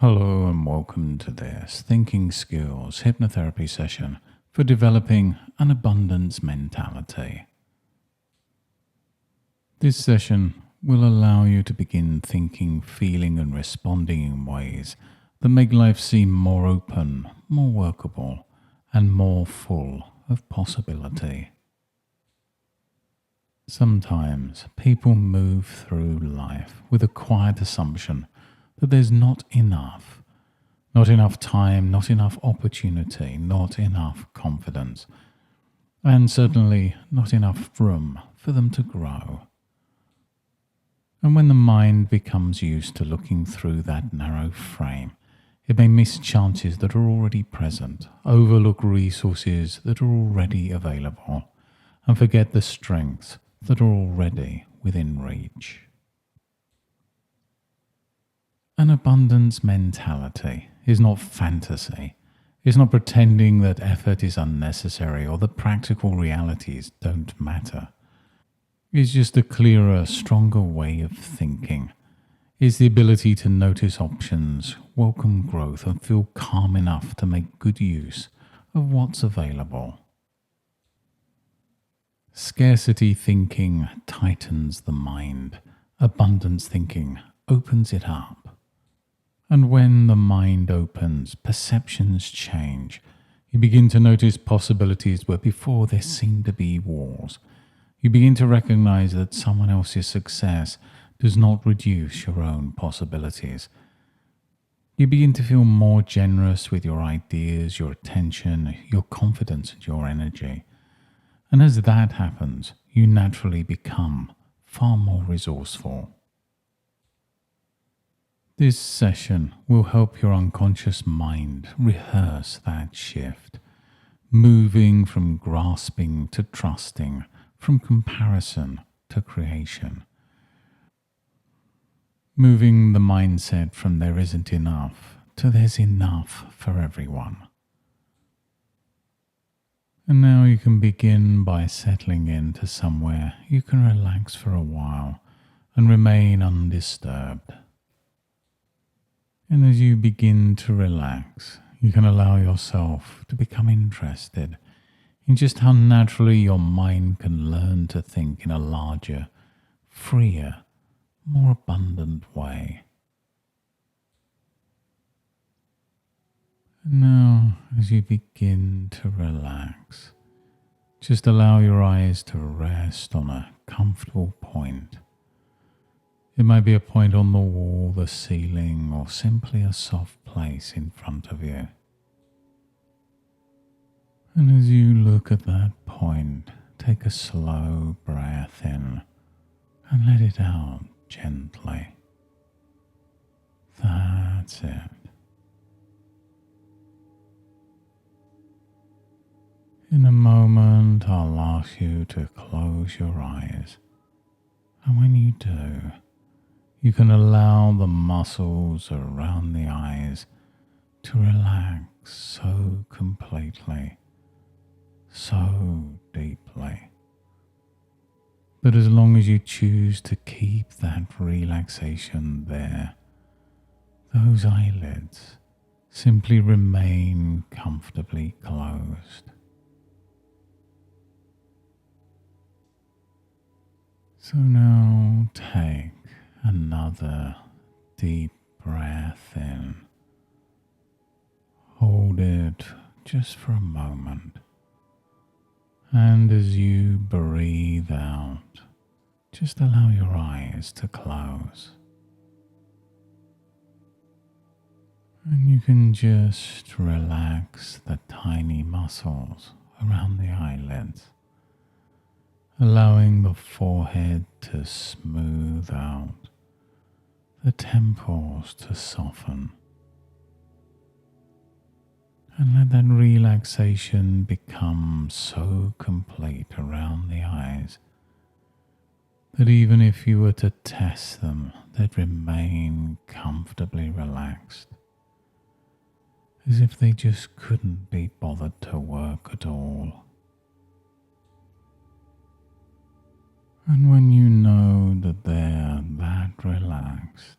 Hello and welcome to this Thinking Skills hypnotherapy session for developing an abundance mentality. This session will allow you to begin thinking, feeling and responding in ways that make life seem more open, more workable and more full of possibility. Sometimes people move through life with a quiet assumption that there's not enough time, not enough opportunity, not enough confidence, and certainly not enough room for them to grow. And when the mind becomes used to looking through that narrow frame, it may miss chances that are already present, overlook resources that are already available, and forget the strengths that are already within reach. An abundance mentality is not fantasy. It's not pretending that effort is unnecessary or that practical realities don't matter. It's just a clearer, stronger way of thinking. It's the ability to notice options, welcome growth, and feel calm enough to make good use of what's available. Scarcity thinking tightens the mind. Abundance thinking opens it up. And when the mind opens, perceptions change. You begin to notice possibilities where before there seemed to be walls. You begin to recognize that someone else's success does not reduce your own possibilities. You begin to feel more generous with your ideas, your attention, your confidence and your energy. And as that happens, you naturally become far more resourceful. This session will help your unconscious mind rehearse that shift, moving from grasping to trusting, from comparison to creation. Moving the mindset from there isn't enough to there's enough for everyone. And now you can begin by settling into somewhere you can relax for a while and remain undisturbed. And as you begin to relax, you can allow yourself to become interested in just how naturally your mind can learn to think in a larger, freer, more abundant way. And now, as you begin to relax, just allow your eyes to rest on a comfortable point. It might be a point on the wall, the ceiling, or simply a soft place in front of you. And as you look at that point, take a slow breath in and let it out gently. That's it. In a moment, I'll ask you to close your eyes. And when you do, you can allow the muscles around the eyes to relax so completely, so deeply. But as long as you choose to keep that relaxation there, those eyelids simply remain comfortably closed. So now take another deep breath in. Hold it just for a moment. And as you breathe out, just allow your eyes to close. And you can just relax the tiny muscles around the eyelids, allowing the forehead to smooth out, the temples to soften. And let that relaxation become so complete around the eyes that even if you were to test them, they'd remain comfortably relaxed, as if they just couldn't be bothered to work at all. And when you know that they're that relaxed,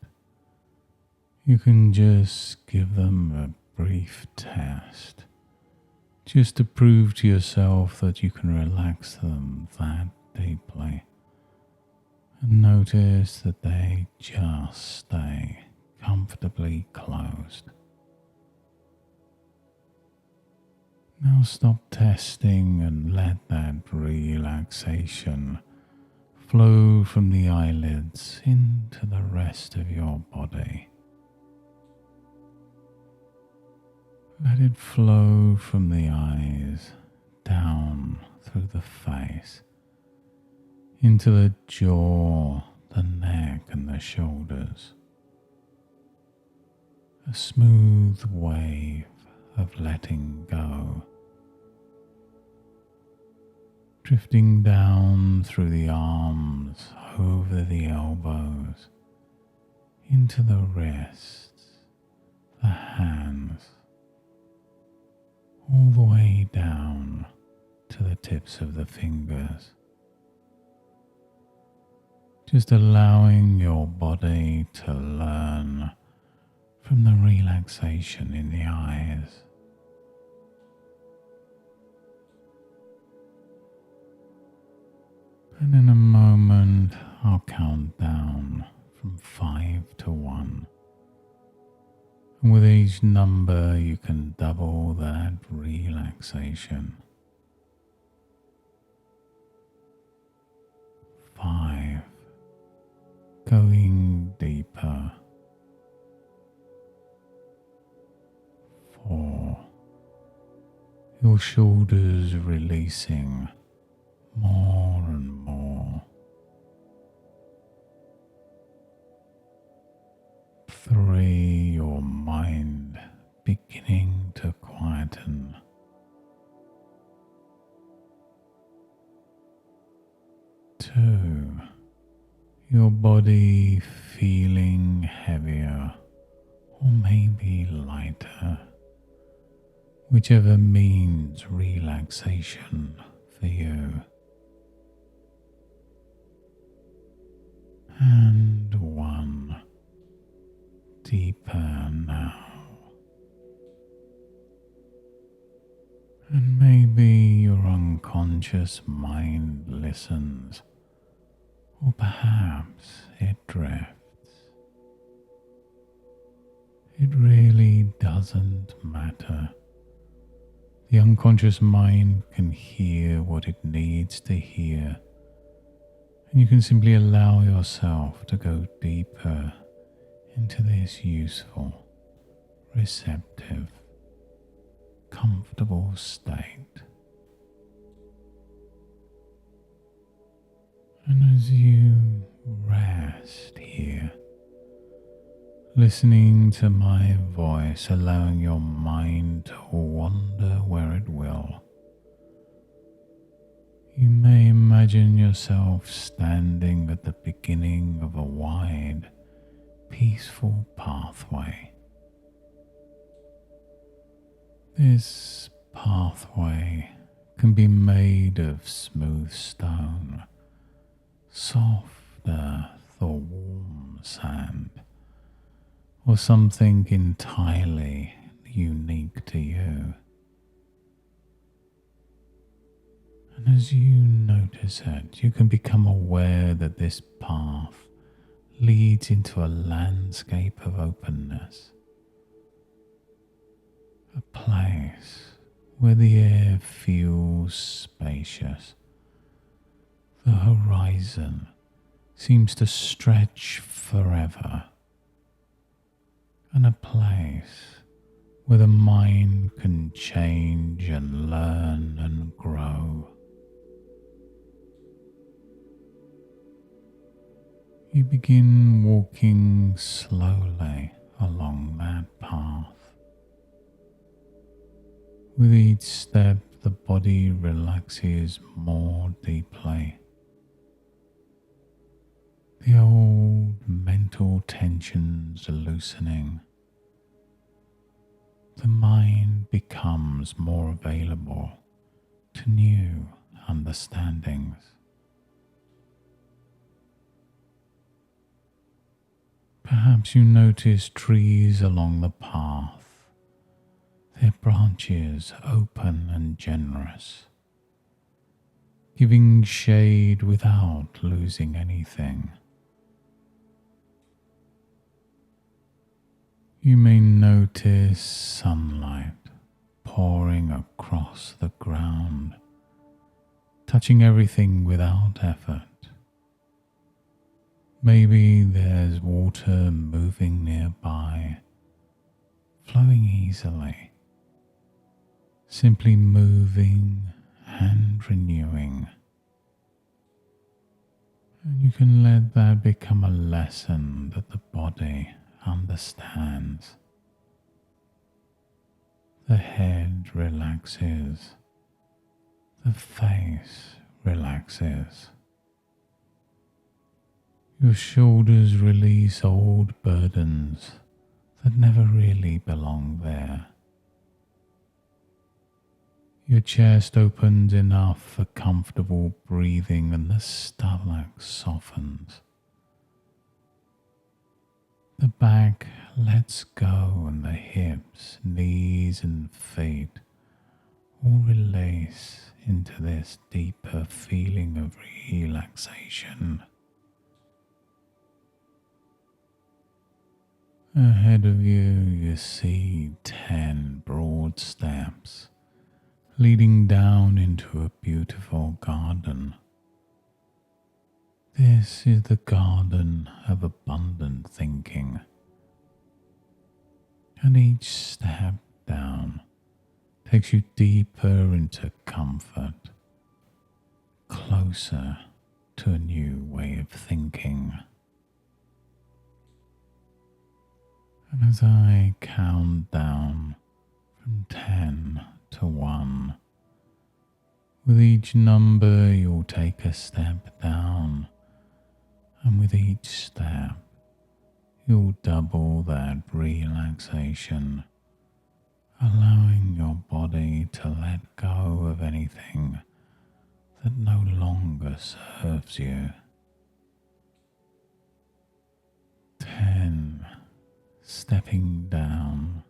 You can just give them a brief test, just to prove to yourself that you can relax them that deeply. And notice that they just stay comfortably closed. Now stop testing and let that relaxation flow from the eyelids into the rest of your body. Let it flow from the eyes down through the face, into the jaw, the neck and the shoulders. A smooth wave of letting go, drifting down through the arms, over the elbows, into the wrists, the hands, all the way down to the tips of the fingers. Just allowing your body to learn from the relaxation in the eyes. And in a moment, I'll count down from 5 to 1. And with each number, you can double that relaxation. 5, going deeper. 4, your shoulders releasing more and more. 3, your mind beginning to quieten. 2, your body feeling heavier or maybe lighter, whichever means relaxation for you. And 1, deeper now. And maybe your unconscious mind listens, or perhaps it drifts. It really doesn't matter. The unconscious mind can hear what it needs to hear, and you can simply allow yourself to go deeper into this useful, receptive, comfortable state. And as you rest here, listening to my voice, allowing your mind to wander where it will, you may imagine yourself standing at the beginning of a wide, peaceful pathway. This pathway can be made of smooth stone, soft earth or warm sand, or something entirely unique to you. And as you notice it, you can become aware that this path leads into a landscape of openness, a place where the air feels spacious. The horizon seems to stretch forever, and a place where the mind can change and learn and grow. You begin walking slowly along that path. With each step, the body relaxes more deeply. The old mental tensions are loosening. The mind becomes more available to new understandings. Perhaps you notice trees along the path, their branches open and generous, giving shade without losing anything. You may notice sunlight pouring across the ground, touching everything without effort. Maybe there's water moving nearby, flowing easily, simply moving and renewing. And you can let that become a lesson that the body understands. The head relaxes, the face relaxes. Your shoulders release old burdens that never really belong there. Your chest opens enough for comfortable breathing and the stomach softens. The back lets go and the hips, knees and feet all release into this deeper feeling of relaxation. Ahead of you see 10 broad steps leading down into a beautiful garden. This is the garden of abundant thinking, and each step down takes you deeper into comfort, closer to a new way of thinking. And as I count down from 10 to 1, with each number you'll take a step down, and with each step you'll double that relaxation, allowing your body to let go of anything that no longer serves you. 10. Stepping down.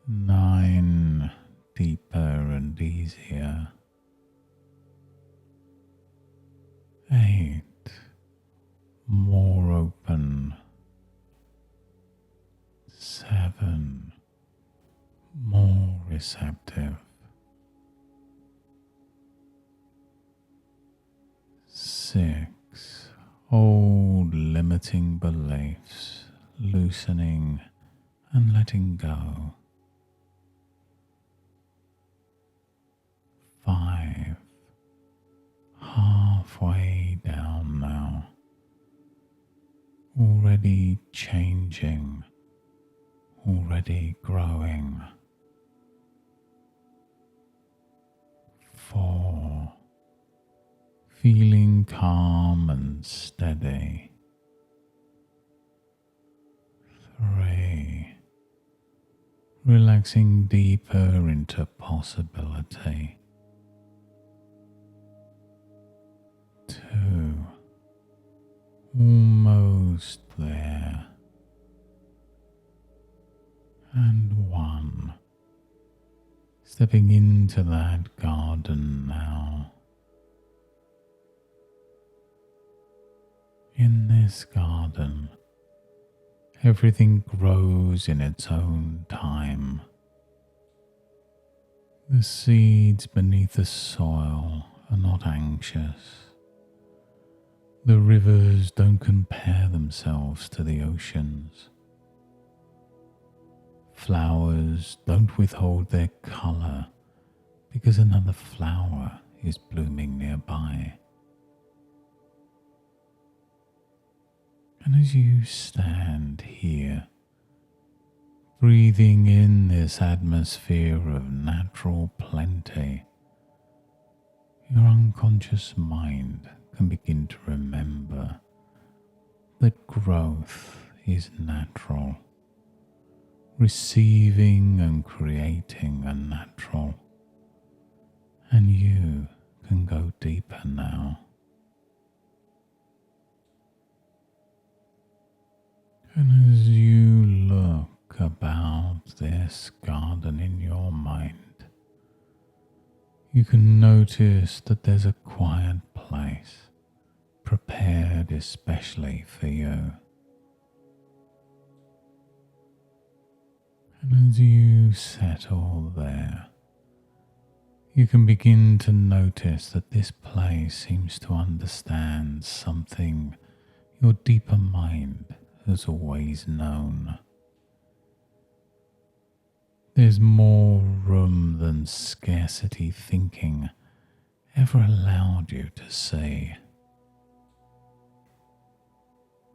9. Deeper and easier. 8. More open. 7. More receptive. 6. Old limiting beliefs loosening and letting go. 5. Halfway down now, already changing, already growing. 4. Feeling calm and steady. 3. Relaxing deeper into possibility. 2. Almost there. And 1. Stepping into that garden now. In this garden, everything grows in its own time. The seeds beneath the soil are not anxious. The rivers don't compare themselves to the oceans. Flowers don't withhold their color because another flower is blooming nearby. And as you stand here, breathing in this atmosphere of natural plenty, your unconscious mind can begin to remember that growth is natural. Receiving and creating are natural, and you can go deeper now. of this garden in your mind, you can notice that there's a quiet place prepared especially for you. And as you settle there, you can begin to notice that this place seems to understand something your deeper mind has always known. There's more room than scarcity thinking ever allowed you to see.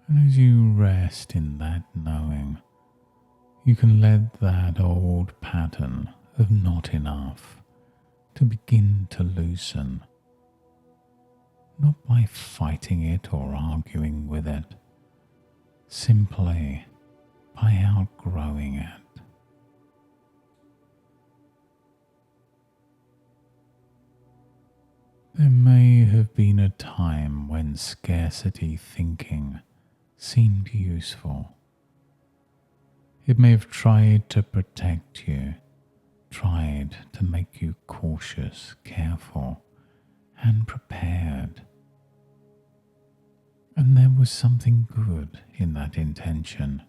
And as you rest in that knowing, you can let that old pattern of not enough to begin to loosen, not by fighting it or arguing with it, simply by outgrowing it. There may have been a time when scarcity thinking seemed useful. It may have tried to protect you, tried to make you cautious, careful, and prepared. And there was something good in that intention.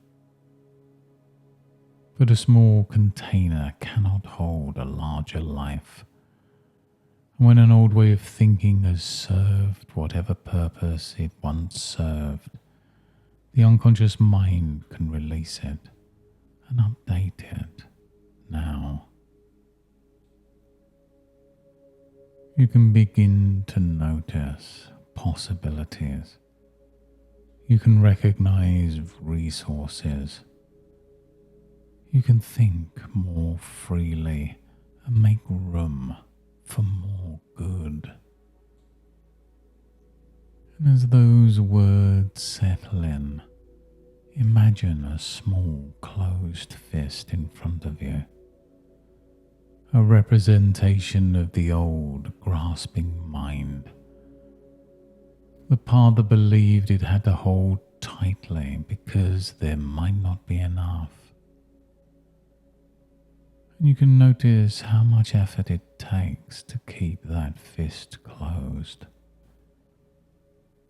But a small container cannot hold a larger life. And when an old way of thinking has served whatever purpose it once served, the unconscious mind can release it and update it now. You can begin to notice possibilities. You can recognize resources. You can think more freely and make room for more good. And as those words settle in, imagine a small closed fist in front of you. A representation of the old grasping mind. The part that believed it had to hold tightly because there might not be enough. And you can notice how much effort it takes to keep that fist closed.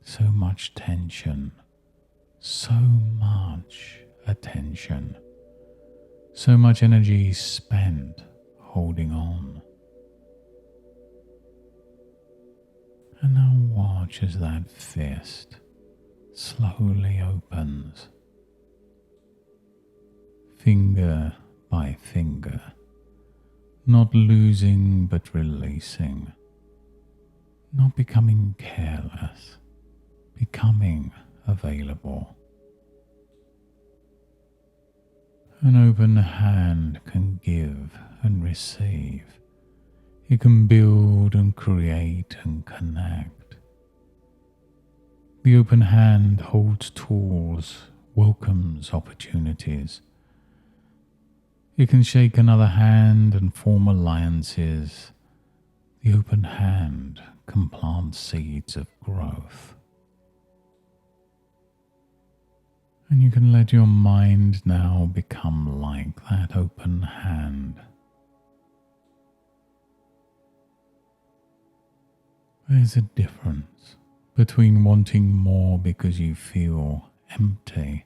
So much tension, so much attention, so much energy spent holding on. And now watch as that fist slowly opens, finger by finger, not losing but releasing, not becoming careless, becoming available. An open hand can give and receive. It can build and create and connect. The open hand holds tools, welcomes opportunities. It can shake another hand and form alliances. The open hand can plant seeds of growth. And you can let your mind now become like that open hand. There's a difference between wanting more because you feel empty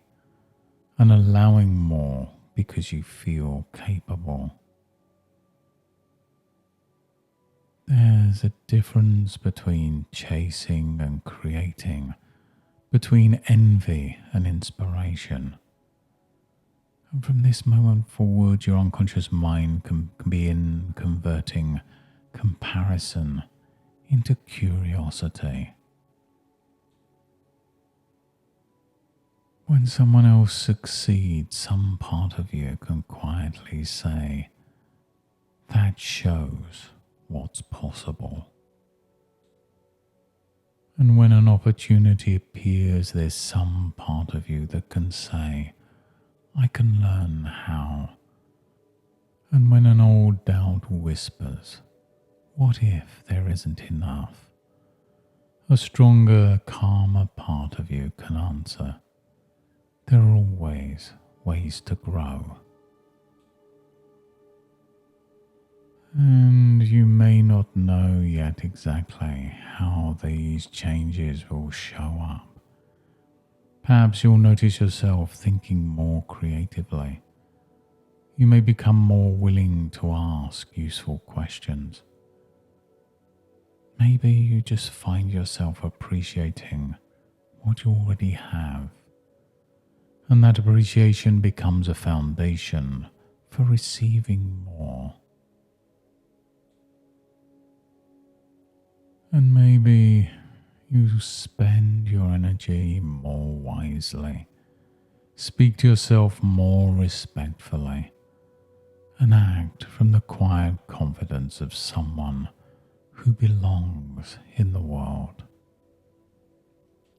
and allowing more because you feel capable. There's a difference between chasing and creating, between envy and inspiration. And from this moment forward, your unconscious mind can begin converting comparison into curiosity. When someone else succeeds, some part of you can quietly say, that shows what's possible. And when an opportunity appears, there's some part of you that can say, I can learn how. And when an old doubt whispers, what if there isn't enough? A stronger, calmer part of you can answer, there are always ways to grow. And you may not know yet exactly how these changes will show up. Perhaps you'll notice yourself thinking more creatively. You may become more willing to ask useful questions. Maybe you just find yourself appreciating what you already have, and that appreciation becomes a foundation for receiving more. And maybe you spend your energy more wisely, speak to yourself more respectfully, and act from the quiet confidence of someone who belongs in the world.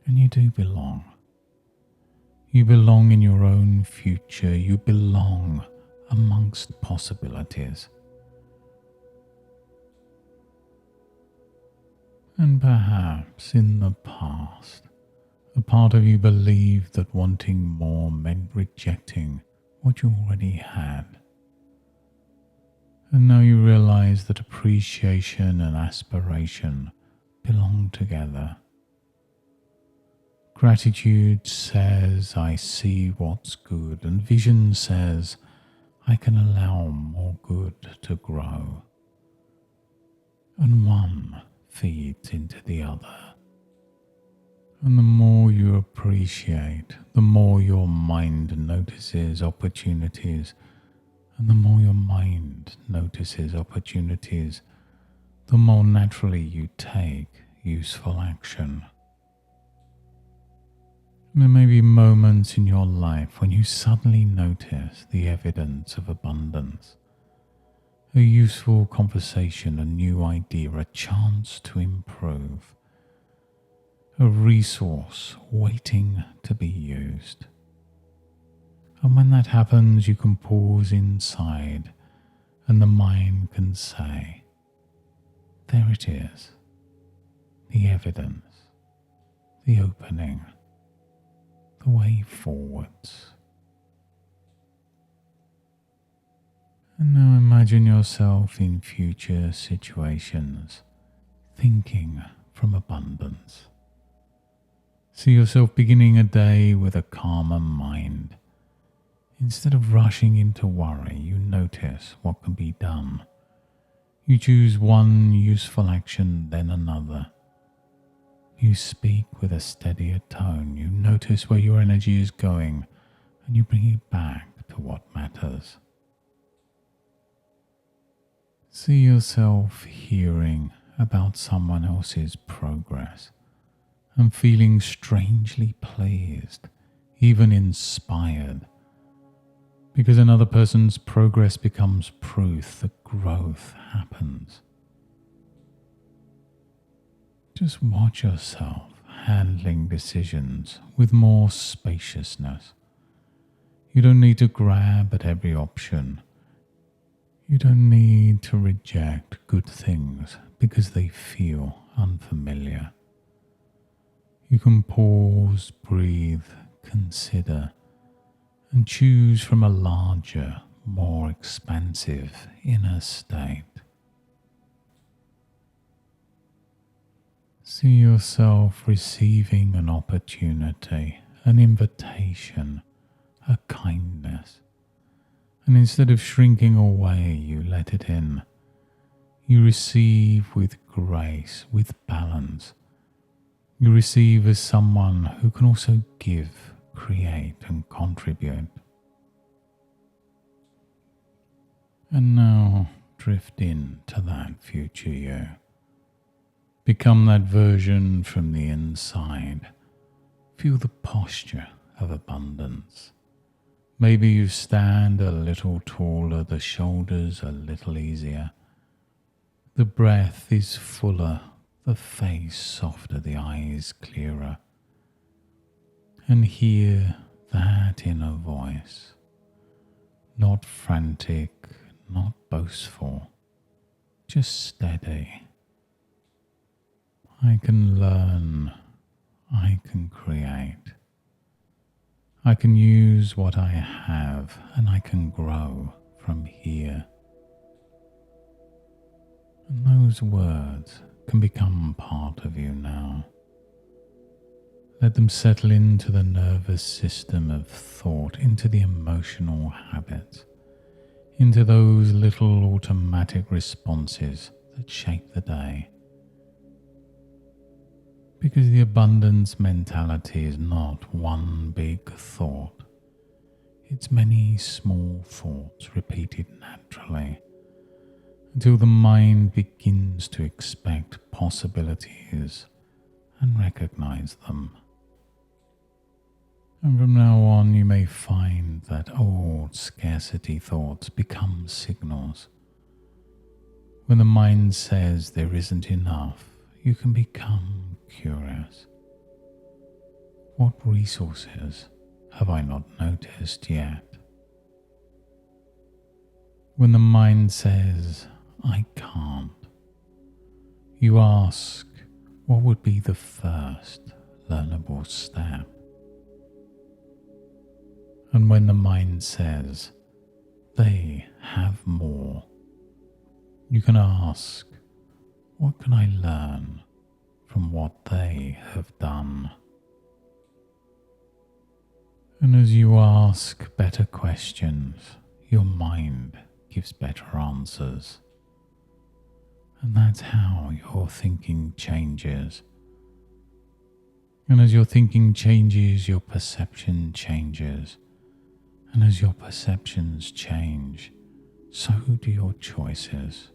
And you do belong. You belong in your own future. You belong amongst possibilities. And perhaps in the past, a part of you believed that wanting more meant rejecting what you already had. And now you realize that appreciation and aspiration belong together. Gratitude says, I see what's good, and vision says, I can allow more good to grow. And one feeds into the other. And the more you appreciate, the more your mind notices opportunities. And the more your mind notices opportunities, the more naturally you take useful action. There may be moments in your life when you suddenly notice the evidence of abundance. A useful conversation, a new idea, a chance to improve. A resource waiting to be used. And when that happens, you can pause inside and the mind can say, there it is, the evidence, the opening, the way forwards. And now imagine yourself in future situations, thinking from abundance. See yourself beginning a day with a calmer mind. Instead of rushing into worry, you notice what can be done. You choose one useful action, then another. You speak with a steadier tone. You notice where your energy is going, and you bring it back to what matters. See yourself hearing about someone else's progress and feeling strangely pleased, even inspired, because another person's progress becomes proof that growth happens. Just watch yourself handling decisions with more spaciousness. You don't need to grab at every option. You don't need to reject good things because they feel unfamiliar. You can pause, breathe, consider, and choose from a larger, more expansive inner state. See yourself receiving an opportunity, an invitation, a kindness, and instead of shrinking away, you let it in. You receive with grace, with balance. You receive as someone who can also give, create, and contribute. And now drift into that future you. Become that version from the inside. Feel the posture of abundance. Maybe you stand a little taller, the shoulders a little easier. The breath is fuller, the face softer, the eyes clearer. And hear that inner voice. Not frantic, not boastful, just steady. I can learn, I can create. I can use what I have and I can grow from here. those words can become part of you now. Let them settle into the nervous system of thought, into the emotional habits, into those little automatic responses that shape the day. Because the abundance mentality is not one big thought. It's many small thoughts repeated naturally until the mind begins to expect possibilities and recognize them. And from now on, you may find that old scarcity thoughts become signals. When the mind says there isn't enough, you can become curious. What resources have I not noticed yet? When the mind says, I can't, you ask, what would be the first learnable step? And when the mind says, they have more, you can ask, what can I learn from what they have done? And as you ask better questions, your mind gives better answers. And that's how your thinking changes. And as your thinking changes, your perception changes. And as your perceptions change, so do your choices.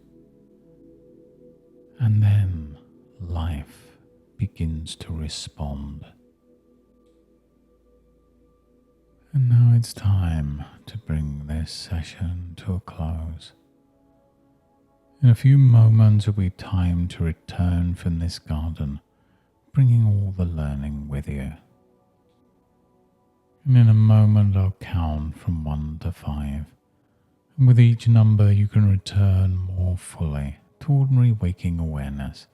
And then life begins to respond. And now it's time to bring this session to a close. In a few moments will be time to return from this garden, bringing all the learning with you. And in a moment I'll count from 1 to 5, and with each number you can return more fully to ordinary waking awareness,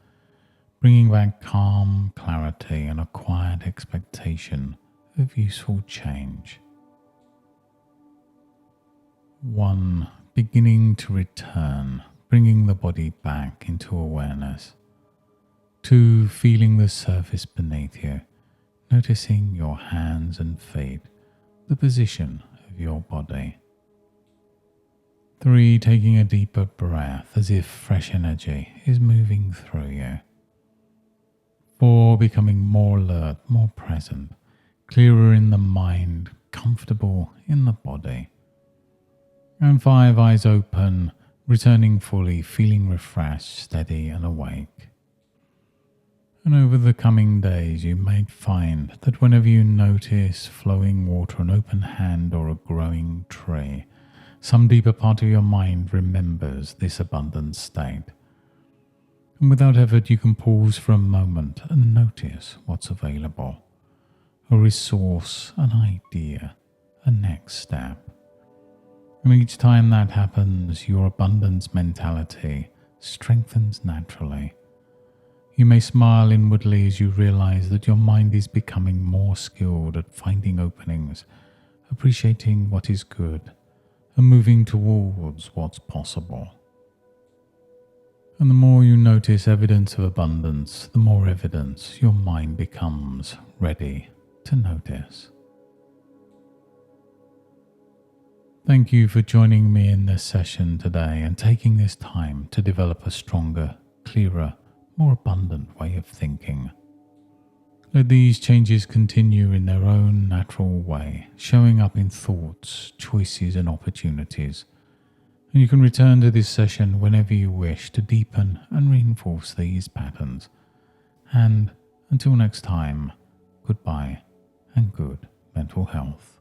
bringing back calm, clarity and a quiet expectation of useful change. 1. Beginning to return, bringing the body back into awareness. 2. Feeling the surface beneath you, noticing your hands and feet, the position of your body. 3. Taking a deeper breath as if fresh energy is moving through you. 4. Becoming more alert, more present, clearer in the mind, comfortable in the body. And 5. Eyes open, returning fully, feeling refreshed, steady and awake. And over the coming days you may find that whenever you notice flowing water, an open hand or a growing tree, some deeper part of your mind remembers this abundant state. And without effort you can pause for a moment and notice what's available. A resource, an idea, a next step. And each time that happens, your abundance mentality strengthens naturally. You may smile inwardly as you realize that your mind is becoming more skilled at finding openings, appreciating what is good, and moving towards what's possible. And the more you notice evidence of abundance, the more evidence your mind becomes ready to notice. Thank you for joining me in this session today and taking this time to develop a stronger, clearer, more abundant way of thinking. Let these changes continue in their own natural way, showing up in thoughts, choices and opportunities. And you can return to this session whenever you wish to deepen and reinforce these patterns. And until next time, goodbye and good mental health.